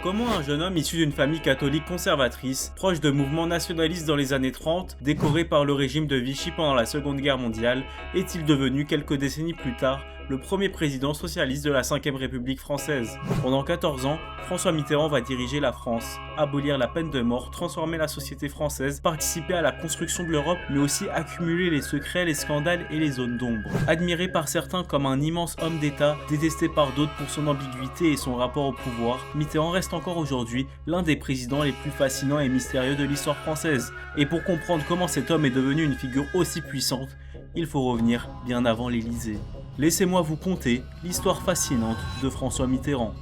Comment un jeune homme issu d'une famille catholique conservatrice, proche de mouvements nationalistes dans les années 30, décoré par le régime de Vichy pendant la Seconde Guerre mondiale, est-il devenu quelques décennies plus tard le premier président socialiste de la 5ème République française? Pendant 14 ans, François Mitterrand va diriger la France, abolir la peine de mort, transformer la société française, participer à la construction de l'Europe, mais aussi accumuler les secrets, les scandales et les zones d'ombre. Admiré par certains comme un immense homme d'État, détesté par d'autres pour son ambiguïté et son rapport au pouvoir, Mitterrand reste encore aujourd'hui l'un des présidents les plus fascinants et mystérieux de l'histoire française. Et pour comprendre comment cet homme est devenu une figure aussi puissante, il faut revenir bien avant l'Élysée. Laissez-moi vous conter l'histoire fascinante de François Mitterrand.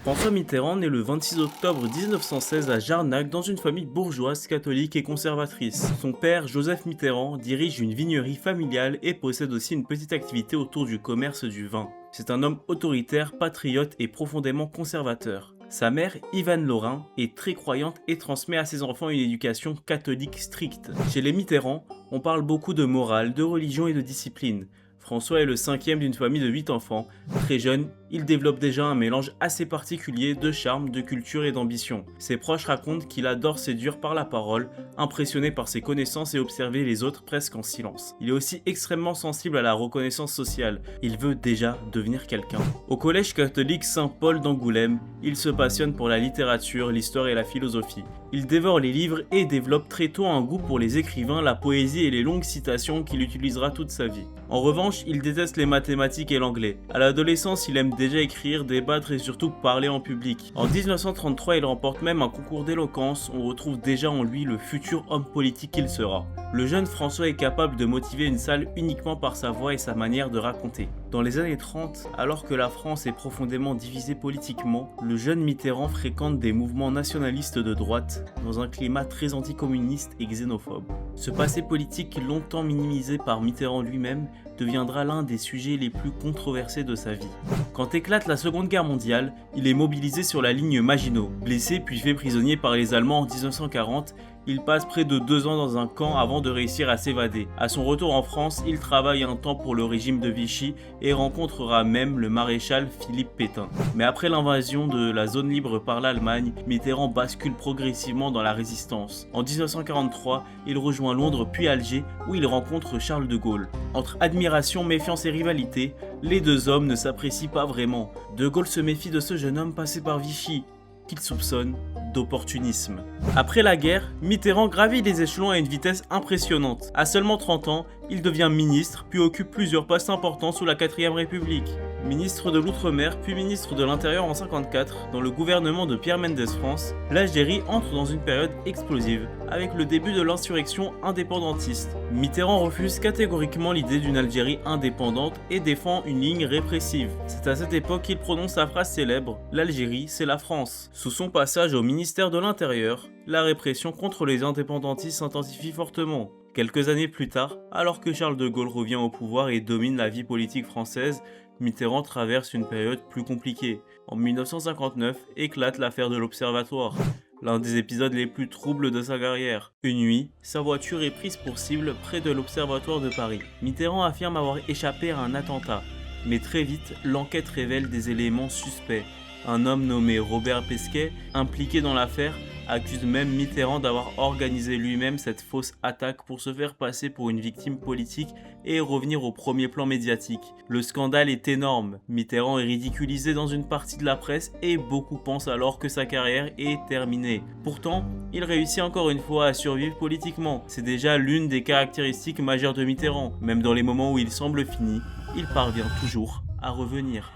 François Mitterrand naît le 26 octobre 1916 à Jarnac dans une famille bourgeoise, catholique et conservatrice. Son père, Joseph Mitterrand, dirige une vignerie familiale et possède aussi une petite activité autour du commerce du vin. C'est un homme autoritaire, patriote et profondément conservateur. Sa mère, Yvonne Laurin, est très croyante et transmet à ses enfants une éducation catholique stricte. Chez les Mitterrand, on parle beaucoup de morale, de religion et de discipline. François est le 5e d'une famille de 8 enfants. Très jeune, il développe déjà un mélange assez particulier de charme, de culture et d'ambition. Ses proches racontent qu'il adore séduire par la parole, impressionné par ses connaissances et observer les autres presque en silence. Il est aussi extrêmement sensible à la reconnaissance sociale. Il veut déjà devenir quelqu'un. Au collège catholique Saint-Paul d'Angoulême, il se passionne pour la littérature, l'histoire et la philosophie. Il dévore les livres et développe très tôt un goût pour les écrivains, la poésie et les longues citations qu'il utilisera toute sa vie. En revanche, il déteste les mathématiques et l'anglais. À l'adolescence, il aime déjà écrire, débattre et surtout parler en public. En 1933, il remporte même un concours d'éloquence. On retrouve déjà en lui le futur homme politique qu'il sera. Le jeune François est capable de motiver une salle uniquement par sa voix et sa manière de raconter. Dans les années 30, alors que la France est profondément divisée politiquement, le jeune Mitterrand fréquente des mouvements nationalistes de droite dans un climat très anticommuniste et xénophobe. Ce passé politique longtemps minimisé par Mitterrand lui-même deviendra l'un des sujets les plus controversés de sa vie. Quand éclate la Seconde Guerre mondiale, il est mobilisé sur la ligne Maginot. Blessé puis fait prisonnier par les Allemands en 1940, il passe près de 2 ans dans un camp avant de réussir à s'évader. À son retour en France, il travaille un temps pour le régime de Vichy et rencontrera même le maréchal Philippe Pétain. Mais après l'invasion de la zone libre par l'Allemagne, Mitterrand bascule progressivement dans la résistance. En 1943, il rejoint Londres puis Alger où il rencontre Charles de Gaulle. Entre admiration, méfiance et rivalité, les deux hommes ne s'apprécient pas vraiment. De Gaulle se méfie de ce jeune homme passé par Vichy, qu'il soupçonne d'opportunisme. Après la guerre, Mitterrand gravit les échelons à une vitesse impressionnante. À seulement 30 ans, il devient ministre, puis occupe plusieurs postes importants sous la 4ème République. Ministre de l'Outre-mer, puis ministre de l'Intérieur en 1954, dans le gouvernement de Pierre Mendès France, l'Algérie entre dans une période explosive, avec le début de l'insurrection indépendantiste. Mitterrand refuse catégoriquement l'idée d'une Algérie indépendante et défend une ligne répressive. C'est à cette époque qu'il prononce sa phrase célèbre « L'Algérie, c'est la France ». Sous son passage au ministère de l'Intérieur, la répression contre les indépendantistes s'intensifie fortement. Quelques années plus tard, alors que Charles de Gaulle revient au pouvoir et domine la vie politique française, Mitterrand traverse une période plus compliquée. En 1959, éclate l'affaire de l'Observatoire, l'un des épisodes les plus troubles de sa carrière. Une nuit, sa voiture est prise pour cible près de l'Observatoire de Paris. Mitterrand affirme avoir échappé à un attentat, mais très vite, l'enquête révèle des éléments suspects. Un homme nommé Robert Pesquet, impliqué dans l'affaire, accuse même Mitterrand d'avoir organisé lui-même cette fausse attaque pour se faire passer pour une victime politique et revenir au premier plan médiatique. Le scandale est énorme, Mitterrand est ridiculisé dans une partie de la presse et beaucoup pensent alors que sa carrière est terminée. Pourtant, il réussit encore une fois à survivre politiquement. C'est déjà l'une des caractéristiques majeures de Mitterrand. Même dans les moments où il semble fini, il parvient toujours à revenir.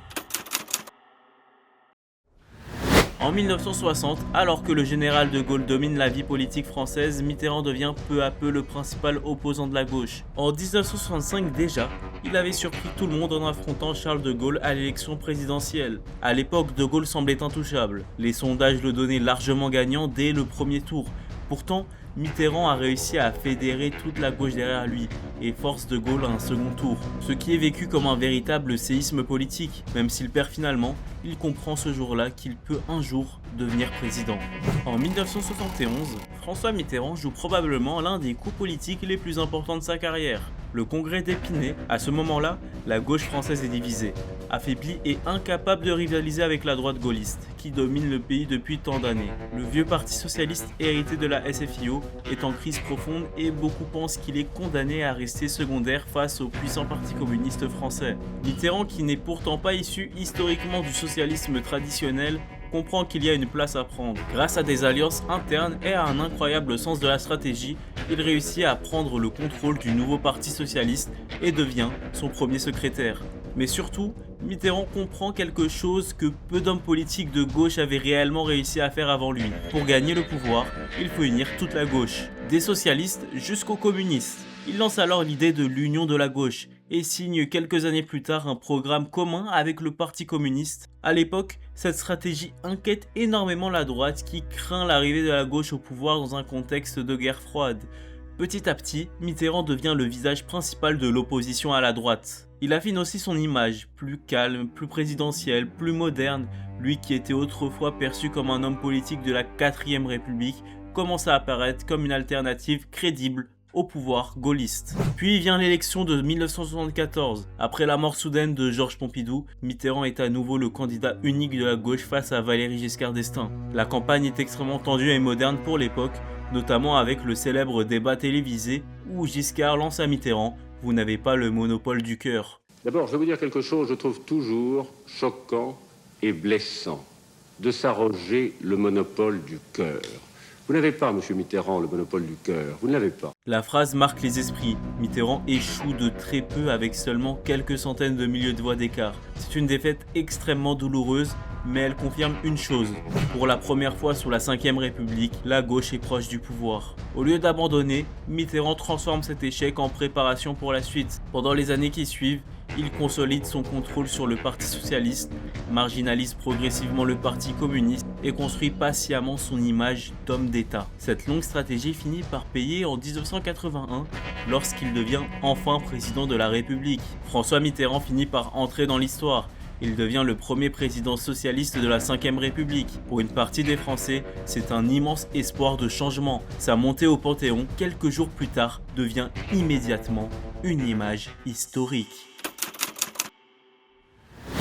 En 1960, alors que le général de Gaulle domine la vie politique française, Mitterrand devient peu à peu le principal opposant de la gauche. En 1965 déjà, il avait surpris tout le monde en affrontant Charles de Gaulle à l'élection présidentielle. À l'époque, de Gaulle semblait intouchable. Les sondages le donnaient largement gagnant dès le premier tour. Pourtant, Mitterrand a réussi à fédérer toute la gauche derrière lui et force de Gaulle à un second tour, ce qui est vécu comme un véritable séisme politique. Même s'il perd finalement, il comprend ce jour-là qu'il peut un jour devenir président. En 1971, François Mitterrand joue probablement l'un des coups politiques les plus importants de sa carrière, le congrès d'Épinay. À ce moment-là, la gauche française est divisée, affaiblie et incapable de rivaliser avec la droite gaulliste, qui domine le pays depuis tant d'années. Le vieux parti socialiste hérité de la SFIO est en crise profonde et beaucoup pensent qu'il est condamné à rester secondaire face au puissant parti communiste français. Mitterrand, qui n'est pourtant pas issu historiquement du socialisme traditionnel, comprend qu'il y a une place à prendre. Grâce à des alliances internes et à un incroyable sens de la stratégie, il réussit à prendre le contrôle du nouveau parti socialiste et devient son premier secrétaire. Mais surtout, Mitterrand comprend quelque chose que peu d'hommes politiques de gauche avaient réellement réussi à faire avant lui. Pour gagner le pouvoir, il faut unir toute la gauche, des socialistes jusqu'aux communistes. Il lance alors l'idée de l'union de la gauche et signe quelques années plus tard un programme commun avec le Parti communiste. À l'époque, cette stratégie inquiète énormément la droite qui craint l'arrivée de la gauche au pouvoir dans un contexte de guerre froide. Petit à petit, Mitterrand devient le visage principal de l'opposition à la droite. Il affine aussi son image, plus calme, plus présidentielle, plus moderne. Lui qui était autrefois perçu comme un homme politique de la 4ème République, commence à apparaître comme une alternative crédible au pouvoir gaulliste. Puis vient l'élection de 1974. Après la mort soudaine de Georges Pompidou, Mitterrand est à nouveau le candidat unique de la gauche face à Valéry Giscard d'Estaing. La campagne est extrêmement tendue et moderne pour l'époque, notamment avec le célèbre débat télévisé où Giscard lance à Mitterrand « Vous n'avez pas le monopole du cœur ». D'abord, je vais vous dire quelque chose, je trouve toujours choquant et blessant de s'arroger le monopole du cœur. Vous n'avez pas, M. Mitterrand, le monopole du cœur. Vous ne l'avez pas. La phrase marque les esprits. Mitterrand échoue de très peu avec seulement quelques centaines de milliers de voix d'écart. C'est une défaite extrêmement douloureuse, mais elle confirme une chose. Pour la première fois sous la 5ème République, la gauche est proche du pouvoir. Au lieu d'abandonner, Mitterrand transforme cet échec en préparation pour la suite. Pendant les années qui suivent, il consolide son contrôle sur le Parti socialiste, marginalise progressivement le Parti communiste et construit patiemment son image d'homme d'État. Cette longue stratégie finit par payer en 1981 lorsqu'il devient enfin président de la République. François Mitterrand finit par entrer dans l'histoire. Il devient le premier président socialiste de la 5ème République. Pour une partie des Français, c'est un immense espoir de changement. Sa montée au Panthéon, quelques jours plus tard, devient immédiatement une image historique.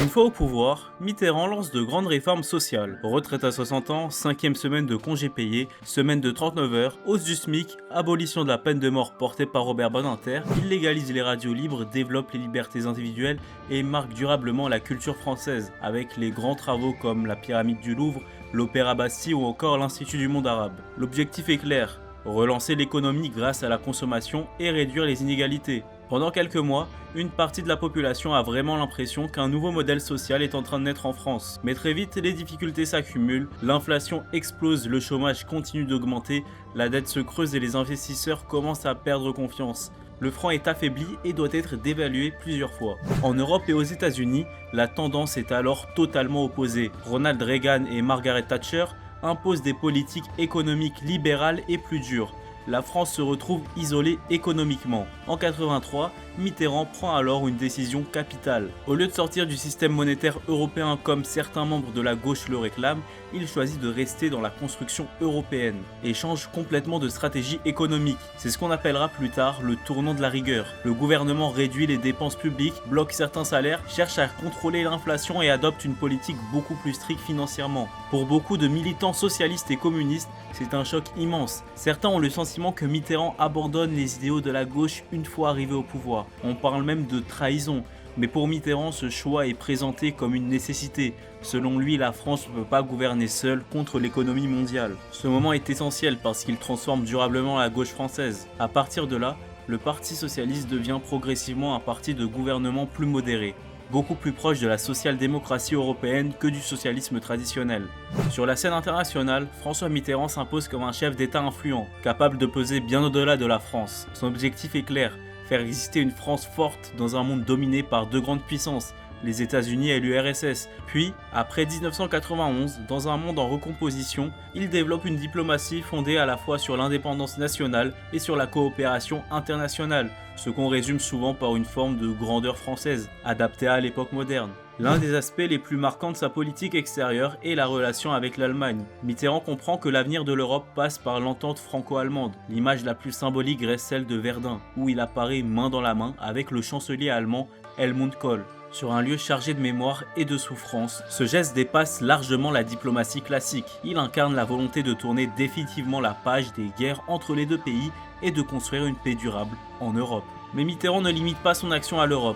Une fois au pouvoir, Mitterrand lance de grandes réformes sociales. Retraite à 60 ans, 5e semaine de congés payés, semaine de 39 heures, hausse du SMIC, abolition de la peine de mort portée par Robert Badinter, il légalise les radios libres, développe les libertés individuelles et marque durablement la culture française, avec les grands travaux comme la pyramide du Louvre, l'Opéra Bastille ou encore l'Institut du monde arabe. L'objectif est clair, relancer l'économie grâce à la consommation et réduire les inégalités. Pendant quelques mois, une partie de la population a vraiment l'impression qu'un nouveau modèle social est en train de naître en France. Mais très vite, les difficultés s'accumulent, l'inflation explose, le chômage continue d'augmenter, la dette se creuse et les investisseurs commencent à perdre confiance. Le franc est affaibli et doit être dévalué plusieurs fois. En Europe et aux États-Unis, la tendance est alors totalement opposée. Ronald Reagan et Margaret Thatcher imposent des politiques économiques libérales et plus dures. La France se retrouve isolée économiquement. En 1983, Mitterrand prend alors une décision capitale. Au lieu de sortir du système monétaire européen comme certains membres de la gauche le réclament, il choisit de rester dans la construction européenne et change complètement de stratégie économique. C'est ce qu'on appellera plus tard le tournant de la rigueur. Le gouvernement réduit les dépenses publiques, bloque certains salaires, cherche à contrôler l'inflation et adopte une politique beaucoup plus stricte financièrement. Pour beaucoup de militants socialistes et communistes, c'est un choc immense. Certains ont le sentiment que Mitterrand abandonne les idéaux de la gauche une fois arrivé au pouvoir. On parle même de trahison. Mais pour Mitterrand, ce choix est présenté comme une nécessité. Selon lui, la France ne peut pas gouverner seule contre l'économie mondiale. Ce moment est essentiel parce qu'il transforme durablement la gauche française. À partir de là, le Parti socialiste devient progressivement un parti de gouvernement plus modéré, beaucoup plus proche de la social-démocratie européenne que du socialisme traditionnel. Sur la scène internationale, François Mitterrand s'impose comme un chef d'État influent, capable de peser bien au-delà de la France. Son objectif est clair, faire exister une France forte dans un monde dominé par deux grandes puissances, les États-Unis et l'URSS. Puis, après 1991, dans un monde en recomposition, il développe une diplomatie fondée à la fois sur l'indépendance nationale et sur la coopération internationale. ce qu'on résume souvent par une forme de grandeur française, adaptée à l'époque moderne. L'un des aspects les plus marquants de sa politique extérieure est la relation avec l'Allemagne. Mitterrand comprend que l'avenir de l'Europe passe par l'entente franco-allemande. L'image la plus symbolique reste celle de Verdun, où il apparaît main dans la main avec le chancelier allemand Helmut Kohl. Sur un lieu chargé de mémoire et de souffrance, ce geste dépasse largement la diplomatie classique. Il incarne la volonté de tourner définitivement la page des guerres entre les deux pays et de construire une paix durable en Europe. Mais Mitterrand ne limite pas son action à l'Europe.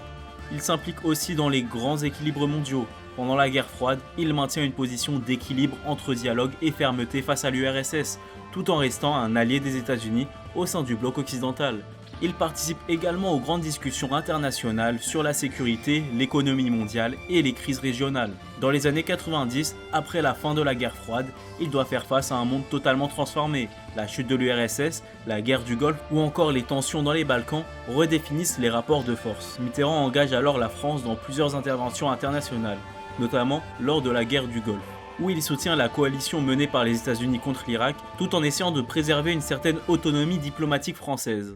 Il s'implique aussi dans les grands équilibres mondiaux. Pendant la guerre froide, il maintient une position d'équilibre entre dialogue et fermeté face à l'URSS, tout en restant un allié des États-Unis au sein du bloc occidental. Il participe également aux grandes discussions internationales sur la sécurité, l'économie mondiale et les crises régionales. Dans les années 90, après la fin de la guerre froide, il doit faire face à un monde totalement transformé. La chute de l'URSS, la guerre du Golfe ou encore les tensions dans les Balkans redéfinissent les rapports de force. Mitterrand engage alors la France dans plusieurs interventions internationales, notamment lors de la guerre du Golfe, où il soutient la coalition menée par les États-Unis contre l'Irak, tout en essayant de préserver une certaine autonomie diplomatique française.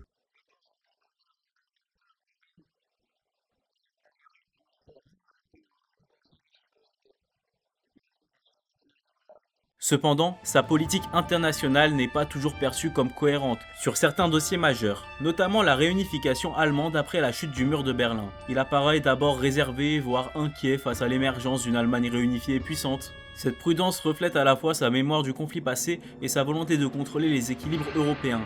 Cependant, sa politique internationale n'est pas toujours perçue comme cohérente sur certains dossiers majeurs, notamment la réunification allemande après la chute du mur de Berlin. Il apparaît d'abord réservé, voire inquiet face à l'émergence d'une Allemagne réunifiée et puissante. Cette prudence reflète à la fois sa mémoire du conflit passé et sa volonté de contrôler les équilibres européens.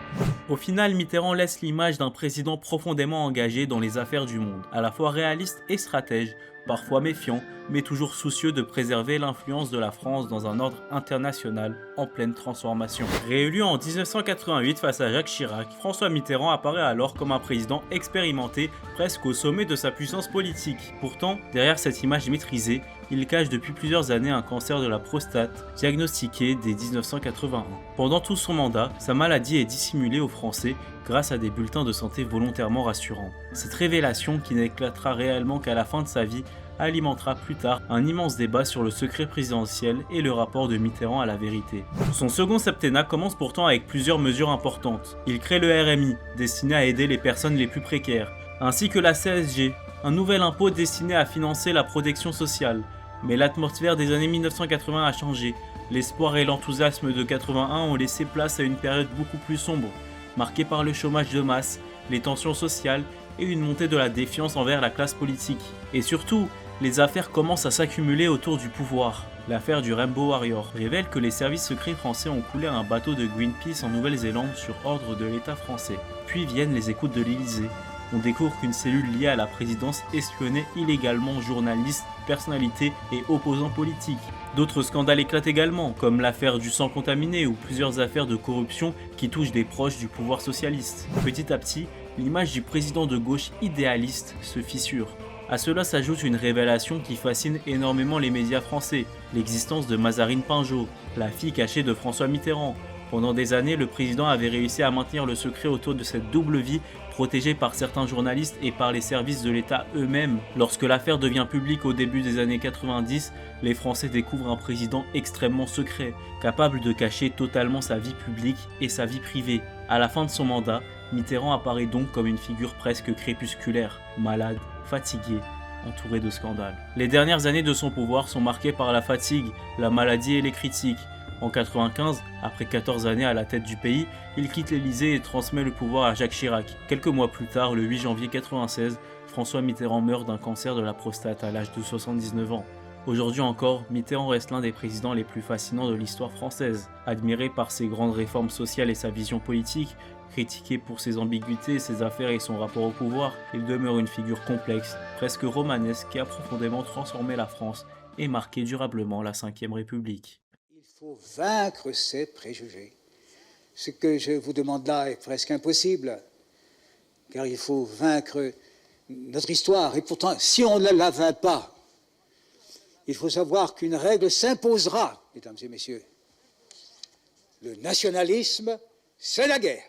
Au final, Mitterrand laisse l'image d'un président profondément engagé dans les affaires du monde, à la fois réaliste et stratège, parfois méfiant, mais toujours soucieux de préserver l'influence de la France dans un ordre international en pleine transformation. Réélu en 1988 face à Jacques Chirac, François Mitterrand apparaît alors comme un président expérimenté, presque au sommet de sa puissance politique. Pourtant, derrière cette image maîtrisée, il cache depuis plusieurs années un cancer de la prostate, diagnostiqué dès 1981. Pendant tout son mandat, sa maladie est dissimulée aux Français grâce à des bulletins de santé volontairement rassurants. Cette révélation, qui n'éclatera réellement qu'à la fin de sa vie, alimentera plus tard un immense débat sur le secret présidentiel et le rapport de Mitterrand à la vérité. Son second septennat commence pourtant avec plusieurs mesures importantes. Il crée le RMI, destiné à aider les personnes les plus précaires, ainsi que la CSG, un nouvel impôt destiné à financer la protection sociale. Mais l'atmosphère des années 1980 a changé. L'espoir et l'enthousiasme de 81 ont laissé place à une période beaucoup plus sombre, marquée par le chômage de masse, les tensions sociales et une montée de la défiance envers la classe politique. Et surtout, les affaires commencent à s'accumuler autour du pouvoir. L'affaire du Rainbow Warrior révèle que les services secrets français ont coulé un bateau de Greenpeace en Nouvelle-Zélande sur ordre de l'État français. Puis viennent les écoutes de l'Élysée. On découvre qu'une cellule liée à la présidence espionnait illégalement journalistes, personnalités et opposants politiques. D'autres scandales éclatent également, comme l'affaire du sang contaminé ou plusieurs affaires de corruption qui touchent des proches du pouvoir socialiste. Petit à petit, l'image du président de gauche idéaliste se fissure. À cela s'ajoute une révélation qui fascine énormément les médias français, l'existence de Mazarine Pinjot, la fille cachée de François Mitterrand. Pendant des années, le président avait réussi à maintenir le secret autour de cette double vie, protégée par certains journalistes et par les services de l'État eux-mêmes. Lorsque l'affaire devient publique au début des années 90, les Français découvrent un président extrêmement secret, capable de cacher totalement sa vie publique et sa vie privée. À la fin de son mandat, Mitterrand apparaît donc comme une figure presque crépusculaire, malade, fatigué, entouré de scandales. Les dernières années de son pouvoir sont marquées par la fatigue, la maladie et les critiques. En 1995, après 14 années à la tête du pays, il quitte l'Élysée et transmet le pouvoir à Jacques Chirac. Quelques mois plus tard, le 8 janvier 1996, François Mitterrand meurt d'un cancer de la prostate à l'âge de 79 ans. Aujourd'hui encore, Mitterrand reste l'un des présidents les plus fascinants de l'histoire française. Admiré par ses grandes réformes sociales et sa vision politique, critiqué pour ses ambiguïtés, ses affaires et son rapport au pouvoir, il demeure une figure complexe, presque romanesque, qui a profondément transformé la France et marqué durablement la Ve République. Il faut vaincre ces préjugés. Ce que je vous demande là est presque impossible, car il faut vaincre notre histoire. Et pourtant, si on ne la vainc pas, il faut savoir qu'une règle s'imposera, mesdames et messieurs. Le nationalisme, c'est la guerre.